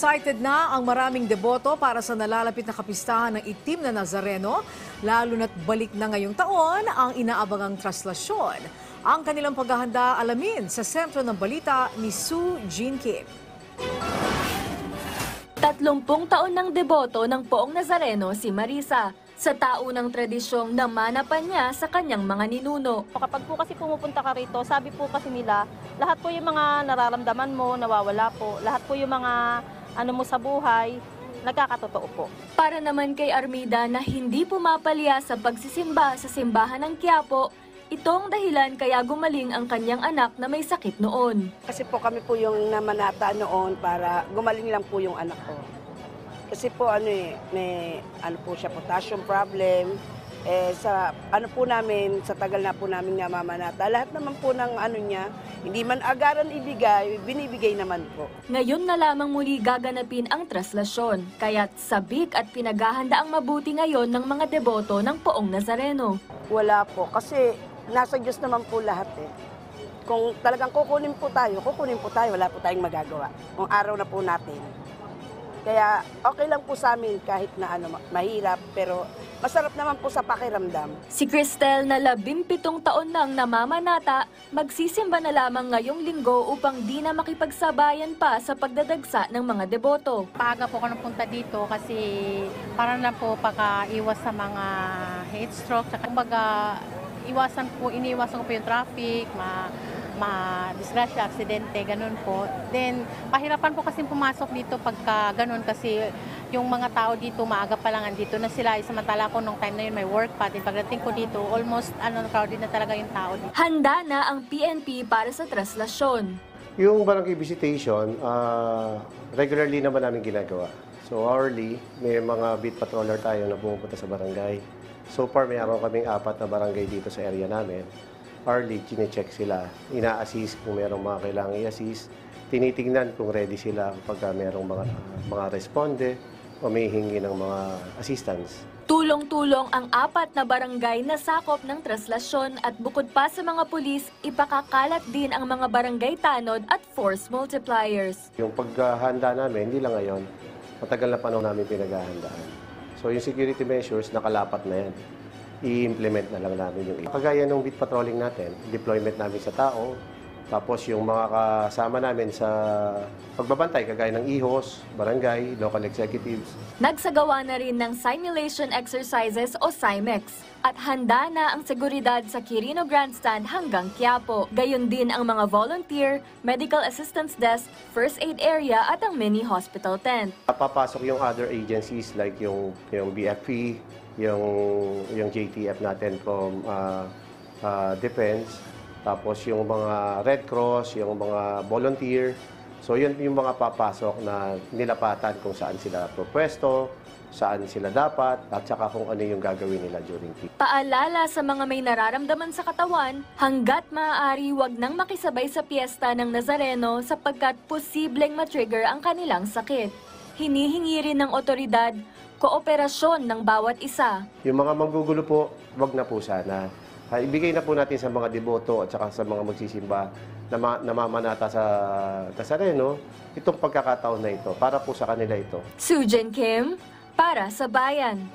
Excited na ang maraming deboto para sa nalalapit na kapistahan ng Itim na Nazareno, lalo na't balik na ngayong taon ang inaabangang traslasyon. Ang kanilang paghahanda alamin sa sentro ng balita ni Sue Jean Kim. 30 taon ng deboto ng Poong Nazareno si Marisa. Sa taunang tradisyong namanapan niya sa kanyang mga ninuno. Kapag po kasi pumupunta ka rito, sabi po kasi nila, lahat po yung mga nararamdaman mo, nawawala po. Lahat po yung mga ano mo sa buhay, nagkakatotoo po. Para naman kay Armida na hindi pumapalya sa pagsisimba sa simbahan ng Quiapo, itong dahilan kaya gumaling ang kanyang anak na may sakit noon. Kasi po kami po yung namanata noon para gumaling lang po yung anak ko. Kasi po may po siya, potassium problem. Sa po namin, sa tagal na po namin namamanata, lahat naman po ng niya, hindi man agaran ibigay, binibigay naman po. Ngayon na lamang muli gaganapin ang traslasyon, kaya't sabik at pinaghahanda ang mabuti ngayon ng mga deboto ng Poong Nazareno. Wala po, kasi nasa Diyos naman po lahat eh. Kung talagang kukunin po tayo, wala po tayong magagawa. Kung araw na po natin. Kaya okay lang po sa amin kahit na mahirap, pero masarap naman po sa pakiramdam. Si Cristel na 17 taon nang namamanata, magsisimba na lamang ngayong linggo upang di na makipagsabayan pa sa pagdadagsa ng mga deboto. Paaga po ako napunta dito kasi para na po pakaiwas sa mga heat stroke. Kumbaga, iniiwasan ko po yung traffic, disgrasya, aksidente, ganun po. Then, pahirapan po kasi pumasok dito pagka ganun kasi yung mga tao dito, maaga pa lang andito na sila. Samantala ko nung time na yun may work pa. Then pagdating ko dito, almost crowded na talaga yung tao dito. Handa na ang PNP para sa traslasyon. Yung barangay visitation, regularly naman namin ginagawa. So hourly, may mga beat patroller tayo na pumupunta sa barangay. So far, mayroon kaming 4 na barangay dito sa area namin. Hourly, chine-check sila, ina-assist kung merong mga kailangang i-assist, tinitingnan kung ready sila kapag merong mga responde o may hingi ng mga assistance. Tulong-tulong ang 4 na barangay na sakop ng traslasyon at bukod pa sa mga pulis, ipakakalat din ang mga barangay tanod at force multipliers. Yung paghahanda namin, hindi lang ngayon, matagal na panahon namin pinaghahandaan. So yung security measures, nakalapat na yan. I-implement na lang namin yung kagaya ng beat patrolling natin, deployment namin sa tao, tapos yung mga kasama namin sa pagbabantay, kagaya ng IHOS, barangay, local executives. Nagsagawa na rin ng simulation exercises o SIMEX at handa na ang seguridad sa Quirino Grandstand hanggang Quiapo. Gayon din ang mga volunteer, medical assistance desk, first aid area at ang mini hospital tent. Papasok yung other agencies like yung BFP, yung JTF natin from Defense, tapos yung mga Red Cross, yung mga volunteer. So yun yung mga papasok na nilapatan kung saan sila pupwesto, saan sila dapat, at saka kung ano yung gagawin nila during peak. Paalala sa mga may nararamdaman sa katawan, hanggat maaari wag nang makisabay sa piyesta ng Nazareno sapagkat posibleng matrigger ang kanilang sakit. Hinihingi rin ng otoridad kooperasyon ng bawat isa. Yung mga manggugulo po, wag na po sana. Ibigay na po natin sa mga deboto at saka sa mga magsisimba na namamanata sa Nazareno itong pagkakataon na ito para po sa kanila ito. Sue Jean Kim, para sa Bayan.